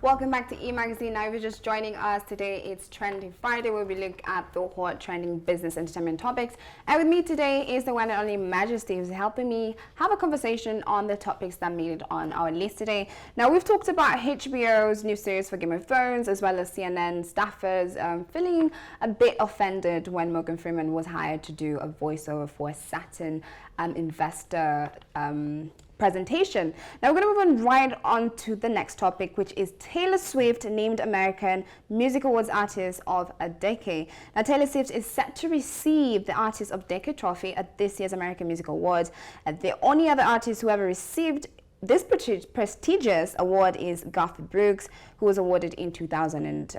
Welcome back to E-Magazine. Now, if you're just joining us today, it's Trendy Friday, where we look at the hot trending business entertainment topics. And with me today is the one and only Majessty, who's helping me have a conversation on the topics that made it on our list today. Now, we've talked about HBO's new series for Game of Thrones, as well as CNN staffers feeling a bit offended when Morgan Freeman was hired to do a voiceover for a Saturn investor presentation. Now we're going to move on right on to the next topic, which is Taylor Swift named American Music Awards Artist of a Decade. Now Taylor Swift is set to receive the Artist of Decade trophy at this year's American Music Awards. The only other artist who ever received this prestigious award is Garth Brooks, who was awarded in 2000 and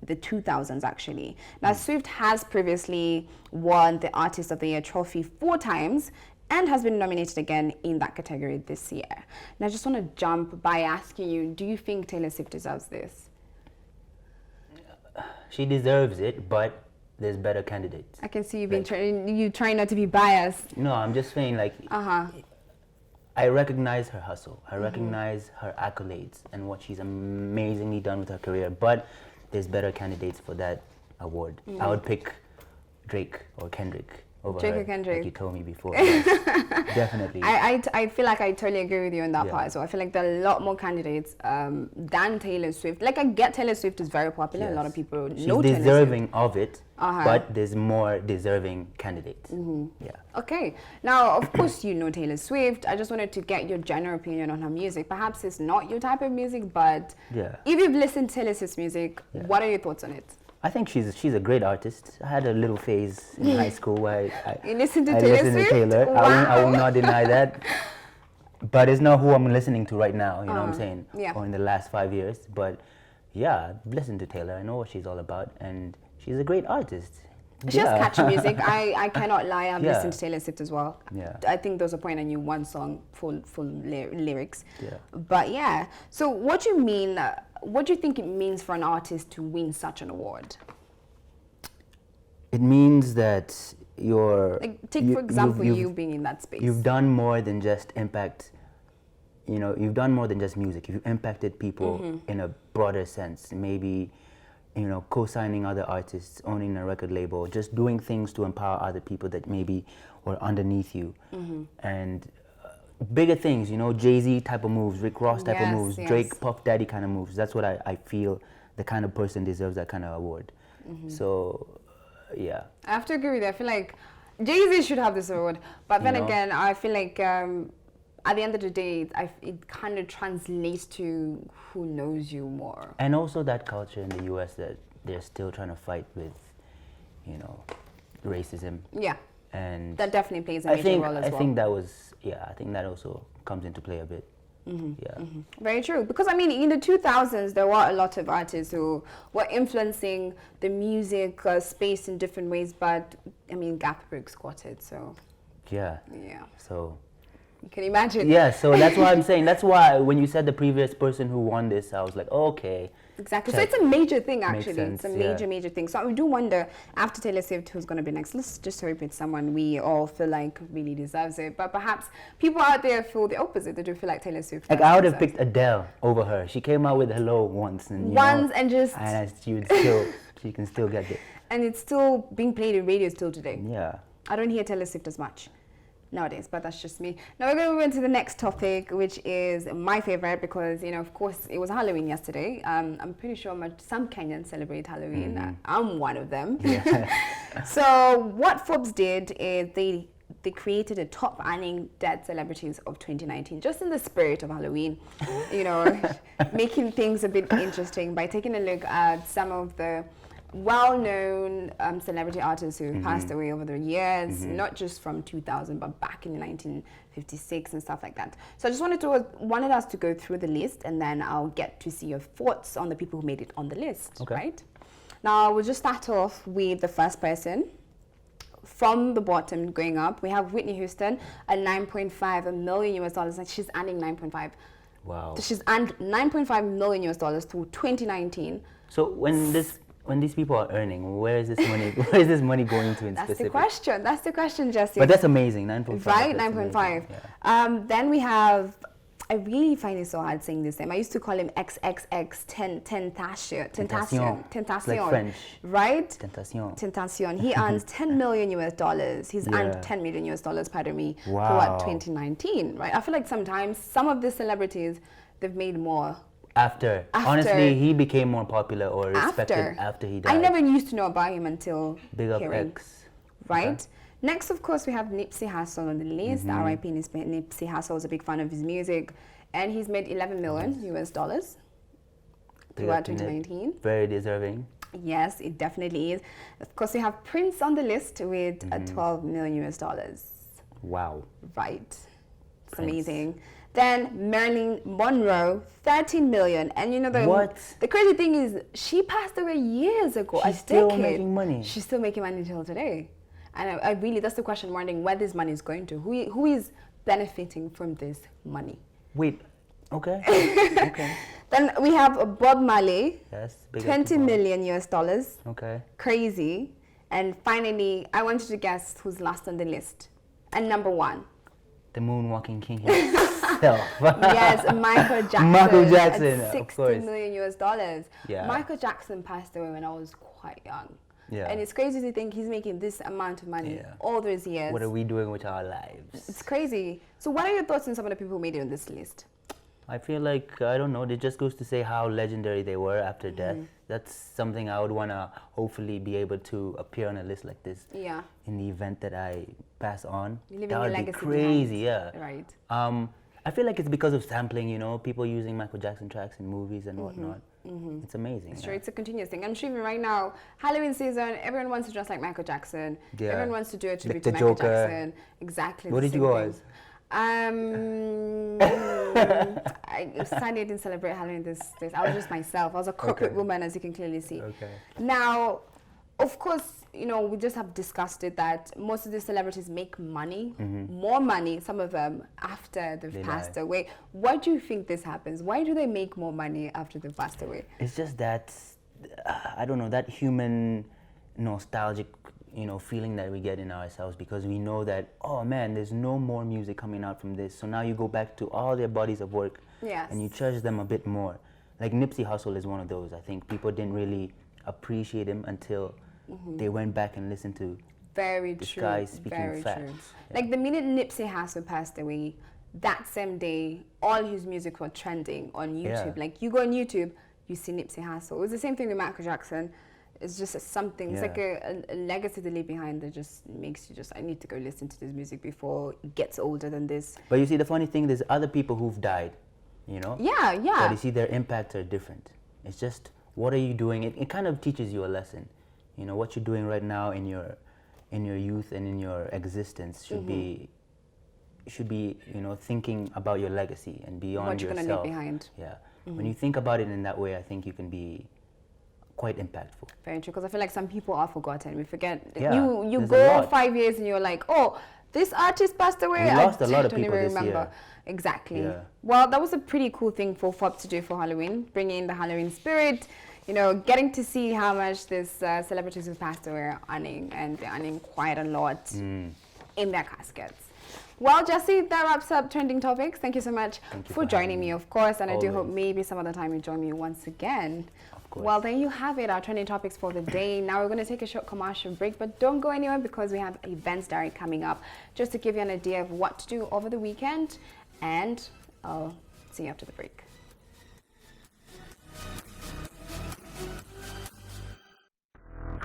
the 2000s actually. Now Swift has previously won the Artist of the Year trophy 4 times and has been nominated again in that category this year. And I just want to jump by asking you, do you think Taylor Swift deserves this? She deserves it, but there's better candidates. I can see you've been trying not to be biased. No, I'm just saying, like, I recognize her hustle. I recognize her accolades and what she's amazingly done with her career, but there's better candidates for that award. I would pick Drake or Kendrick over Drake her, or Kendrick. like you told me before. Yes, definitely. I feel like I totally agree with you on that part. So I feel like there are a lot more candidates than Taylor Swift. Like, I get Taylor Swift is very popular. Yes. A lot of people She's know Taylor Swift. deserving of it, but there's more deserving candidates. Yeah. Okay. Now, of course, you know Taylor Swift. I just wanted to get your general opinion on her music. Perhaps it's not your type of music, but if you've listened to Taylor Swift's music, what are your thoughts on it? I think she's a great artist. I had a little phase in high school where you listened to I Taylor listened Swift? to Taylor. Wow. I will not deny that. But it's not who I'm listening to right now, you know what I'm saying? Yeah. Or in the last 5 years. But yeah, I've listened to Taylor. I know what she's all about. And she's a great artist. She has catchy music. I cannot lie. I've listened to Taylor Swift as well. Yeah. I think there was a point I knew one song full lyrics. Yeah. But yeah. So what do you mean? What do you think it means for an artist to win such an award? It means that you're... Like, take for example you being in that space. You've done more than just impact, you know, you've done more than just music. You've impacted people in a broader sense. Maybe, you know, co-signing other artists, owning a record label, just doing things to empower other people that maybe were underneath you. And bigger things, you know, Jay-Z type of moves, Rick Ross type of moves, Drake, Puff Daddy kind of moves. That's what I feel the kind of person deserves that kind of award. So, yeah. I have to agree with you. I feel like Jay-Z should have this award. But then again, I feel like at the end of the day, it kind of translates to who knows you more. And also that culture in the US that they're still trying to fight with, you know, racism. Yeah. And that definitely plays a major role as well. I think that was, I think that also comes into play a bit. Very true. Because I mean, in the 2000s, there were a lot of artists who were influencing the music space in different ways. But I mean, Garth Brooks got it, so yeah. So you can imagine. Yeah. So that's why I'm saying. That's why when you said the previous person who won this, I was like, okay. Exactly. So it's a major thing, actually. Sense, it's a major thing. So I do wonder, after Taylor Swift, who's going to be next? Let's just hope it's someone we all feel like really deserves it. But perhaps people out there feel the opposite. They do feel like Taylor Swift. Like, I would have picked Adele over her. She came out with Hello once. And she can still get it. And it's still being played in radio still today. Yeah. I don't hear Taylor Swift as much nowadays, but that's just me. Now we're going to move into the next topic, which is my favorite because, you know, of course, it was Halloween yesterday. I'm pretty sure some Kenyans celebrate Halloween. I'm one of them. Yeah. So what Forbes did is they created a top earning dead celebrities of 2019, just in the spirit of Halloween, you know, making things a bit interesting by taking a look at some of the well-known celebrity artists who passed away over the years, not just from 2000 but back in 1956 and stuff like that. So I just wanted us to go through the list, and then I'll get to see your thoughts on the people who made it on the list. Okay. Right? Now we'll just start off with the first person. From the bottom going up, we have Whitney Houston at $9.5 million US. Like, she's earning 9.5. Wow. So she's earned $9.5 million US through 2019. So when these people are earning, where is this money? Where is this money going to in specific? That's the question, Jesse. But that's amazing, 9.5. Right, 9.5. Yeah. Then we have I really find it so hard saying this name. I used to call him XXX Tentacion. It's like French. Right? Tentacion. He earns 10 million US dollars. He's Yeah. earned 10 million US dollars, pardon me, for Wow. 2019, right? I feel like sometimes some of these celebrities, they've made more. After. Honestly, he became more popular or respected after he died. I never used to know about him until Big up hearing, X. right? Okay. Next, of course, we have Nipsey Hussle on the list. R.I.P. Nipsey Hussle was a big fan of his music, and he's made 11 million US dollars throughout 2019. Very deserving. Yes, it definitely is. Of course, we have Prince on the list with 12 million US dollars. Wow. Right. It's Prince. amazing. Then Marilyn Monroe, 13 million. And you know the crazy thing is she passed away years ago. She's still making money. She's still making money until today. And I really, that's the question, wondering where this money is going to. Who is benefiting from this money? Wait. Okay. Okay. Then we have Bob Marley. Yes. Big up 20 to Bob. million US dollars. Okay. Crazy. And finally, I want you to guess who's last on the list. And number one. The moonwalking king himself. Yes, Michael Jackson. Michael Jackson, at of 60 course. million US dollars. Yeah. Michael Jackson passed away when I was quite young. Yeah. And it's crazy to think he's making this amount of money all those years. What are we doing with our lives? It's crazy. So what are your thoughts on some of the people who made it on this list? I feel like, I don't know, it just goes to say how legendary they were after death. That's something I would want to hopefully be able to appear on a list like this. Yeah. In the event that I pass on. You're leaving That your would be legacy crazy, behind. yeah. Right. I feel like it's because of sampling, you know, people using Michael Jackson tracks in movies and whatnot. It's amazing. It's true, it's a continuous thing. I'm sure even right now, Halloween season, everyone wants to dress like Michael Jackson. Yeah. Everyone wants to do a tribute Like to the Michael Joker. Jackson. Exactly. What the did you same go thing. as? I sadly didn't celebrate Halloween this. I was just myself. I was a corporate woman, as you can clearly see. Okay. Now, of course, you know, we just have discussed it that most of these celebrities make money, more money, some of them, after they've passed away. Why do you think this happens? Why do they make more money after they've passed away? It's just that, I don't know, that human nostalgic, you know, feeling that we get in ourselves because we know that, oh man, there's no more music coming out from this. So now you go back to all their bodies of work and you cherish them a bit more. Like Nipsey Hussle is one of those. I think people didn't really appreciate him until they went back and listened to this guy speaking facts. Yeah. Like the minute Nipsey Hussle passed away, that same day, all his music was trending on YouTube. Yeah. Like you go on YouTube, you see Nipsey Hussle. It was the same thing with Michael Jackson. It's just something, it's like a legacy to leave behind that just makes you just, I need to go listen to this music before it gets older than this. But you see, the funny thing, there's other people who've died, you know? Yeah. But you see, their impacts are different. It's just, what are you doing? It kind of teaches you a lesson. You know, what you're doing right now in your youth and in your existence should be, you know, thinking about your legacy and beyond what you're yourself. going to leave behind. Yeah. When you think about it in that way, I think you can be quite impactful. Very true, because I feel like some people are forgotten. We forget. Yeah, you there's a go lot. 5 years and you're like, oh, this artist passed away. We lost a lot of don't people even this year. remember. Exactly. Yeah. Well, that was a pretty cool thing for Forbes to do for Halloween, bringing in the Halloween spirit. You know, getting to see how much these celebrities who passed away are earning, and they're earning quite a lot in their caskets. Well, Jesse, that wraps up Trending Topics. Thank you so much for joining me, of course, and I do hope maybe some other time you join me once again. Of course. Well, there you have it, our Trending Topics for the day. Now we're going to take a short commercial break, but don't go anywhere because we have Events Diary coming up just to give you an idea of what to do over the weekend, and I'll see you after the break.